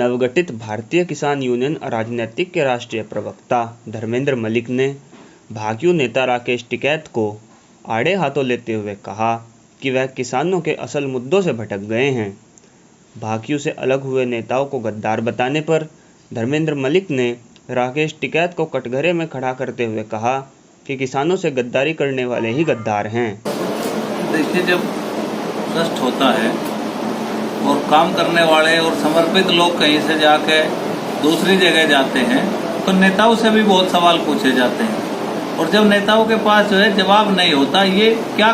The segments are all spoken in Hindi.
नवगठित भारतीय किसान यूनियन राजनीतिक के राष्ट्रीय प्रवक्ता धर्मेंद्र मलिक ने भाकियू नेता राकेश टिकैत को आड़े हाथों लेते हुए कहा कि वह किसानों के असल मुद्दों से भटक गए हैं। भाकियू से अलग हुए नेताओं को गद्दार बताने पर धर्मेंद्र मलिक ने राकेश टिकैत को कटघरे में खड़ा करते हुए कहा कि किसानों से गद्दारी करने वाले ही गद्दार हैं। देखिए, जब कष्ट होता है और काम करने वाले और समर्पित लोग कहीं से जाके दूसरी जगह जाते हैं तो नेताओं से भी बहुत सवाल पूछे जाते हैं, और जब नेताओं के पास जो है जवाब नहीं होता, ये क्या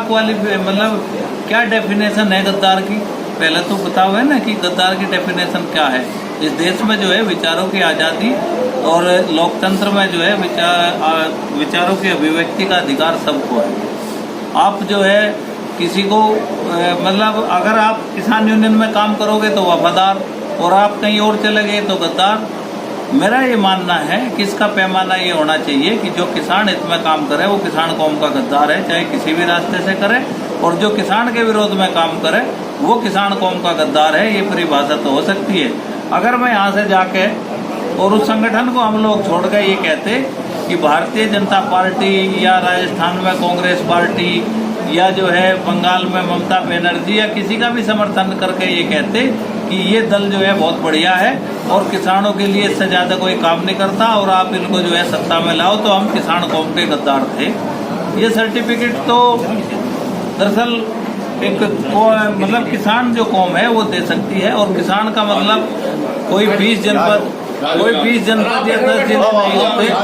क्या डेफिनेशन है गद्दार की? पहले तो बताओ है ना कि गद्दार की डेफिनेशन क्या है। इस देश में जो है विचारों की आज़ादी और लोकतंत्र में जो है विचारों की अभिव्यक्ति का अधिकार सबको है। आप जो है किसी को अगर आप किसान यूनियन में काम करोगे तो वफादार, और आप कहीं और चले गए तो गद्दार। मेरा ये मानना है कि इसका पैमाना ये होना चाहिए कि जो किसान हित में काम करे वो किसान कौम का गद्दार है, चाहे किसी भी रास्ते से करे, और जो किसान के विरोध में काम करे वो किसान कौम का गद्दार है। ये परिभाषा तो हो सकती है। अगर मैं यहाँ से जाके और उस संगठन को हम लोग छोड़ कर ये कहते कि भारतीय जनता पार्टी या राजस्थान में कांग्रेस पार्टी या जो है बंगाल में ममता बनर्जी या किसी का भी समर्थन करके ये कहते कि ये दल जो है बहुत बढ़िया है और किसानों के लिए इससे ज़्यादा कोई काम नहीं करता और आप इनको जो है सत्ता में लाओ, तो हम किसान कौम के गद्दार थे। ये सर्टिफिकेट तो दरअसल एक किसान जो कौम है वो दे सकती है, और किसान का मतलब कोई 20 जनपद या 10 जिले नहीं होते,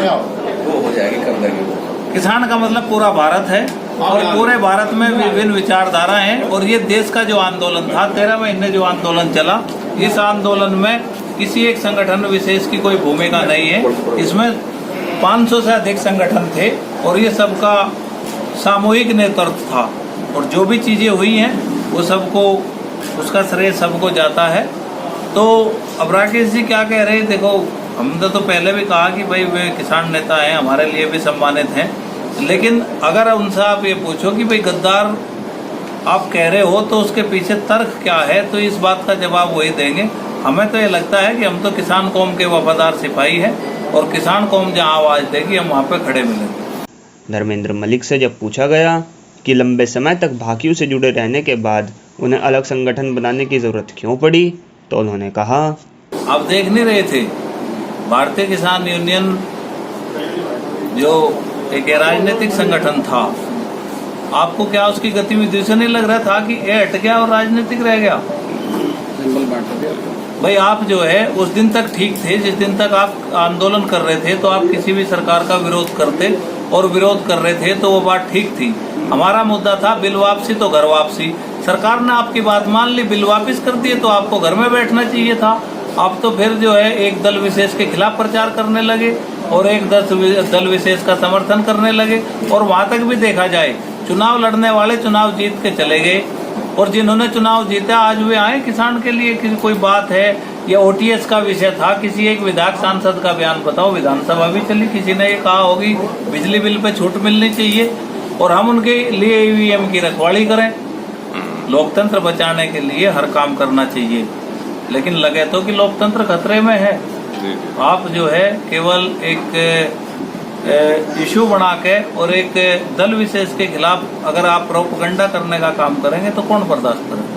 वो हो जाएगी, कर देंगे। किसान का मतलब पूरा भारत है, और पूरे भारत में विभिन्न विचारधारा हैं। और ये देश का जो आंदोलन था, 13 महीने जो आंदोलन चला, इस आंदोलन में किसी एक संगठन विशेष की कोई भूमिका नहीं है। इसमें 500 से अधिक संगठन थे और ये सबका सामूहिक नेतृत्व था, और जो भी चीजें हुई हैं वो सबको, उसका श्रेय सबको जाता है। तो अब राकेश जी क्या कह रहे हैं, देखो हमने तो पहले भी कहा कि भाई वे किसान नेता हैं, हमारे लिए भी सम्मानित हैं, लेकिन अगर उनसे आप ये पूछो कि भाई गद्दार आप कह रहे हो तो उसके पीछे तर्क क्या है, तो इस बात का जवाब वही देंगे। हमें तो ये लगता है कि हम तो किसान कौम के वफादार सिपाही हैं, और किसान कौम जहाँ आवाज़ देगी हम वहाँ पे खड़े मिलेंगे। धर्मेंद्र मलिक से जब पूछा गया कि लंबे समय तक भाकियू से जुड़े रहने के बाद उन्हें अलग संगठन बनाने की जरूरत क्यों पड़ी, तो उन्होंने कहा, आप देख नहीं रहे थे भारतीय किसान यूनियन जो एक राजनीतिक संगठन था, आपको क्या उसकी गतिविधि से नहीं लग रहा था कि ये हट गया और राजनीतिक रह गया? भाई आप जो है उस दिन तक ठीक थे, जिस दिन तक आप आंदोलन कर रहे थे तो आप किसी भी सरकार का विरोध करते और विरोध कर रहे थे तो वो बात ठीक थी। हमारा मुद्दा था बिल वापसी तो घर वापसी। सरकार ने आपकी बात मान ली, बिल वापस कर दिए, तो आपको घर में बैठना चाहिए था। आप तो फिर जो है एक दल विशेष के खिलाफ प्रचार करने लगे और एक दल विशेष का समर्थन करने लगे, और वहां तक भी देखा जाए चुनाव लड़ने वाले चुनाव जीत के चले गए, और जिन्होंने चुनाव जीता आज वे आए किसान के लिए। किसी कोई बात है या ओटीएस का विषय था, किसी एक विधायक सांसद का बयान बताओ, विधानसभा भी चली, किसी ने ये कहा होगी बिजली बिल पे छूट मिलनी चाहिए और हम उनके लिए ईवीएम की रखवाली करें। लोकतंत्र बचाने के लिए हर काम करना चाहिए, लेकिन लगे तो कि लोकतंत्र खतरे में है। आप जो है केवल एक इशू बना के और एक दल विशेष के खिलाफ अगर आप प्रोपेगेंडा करने का काम करेंगे तो कौन बर्दाश्त करेगा?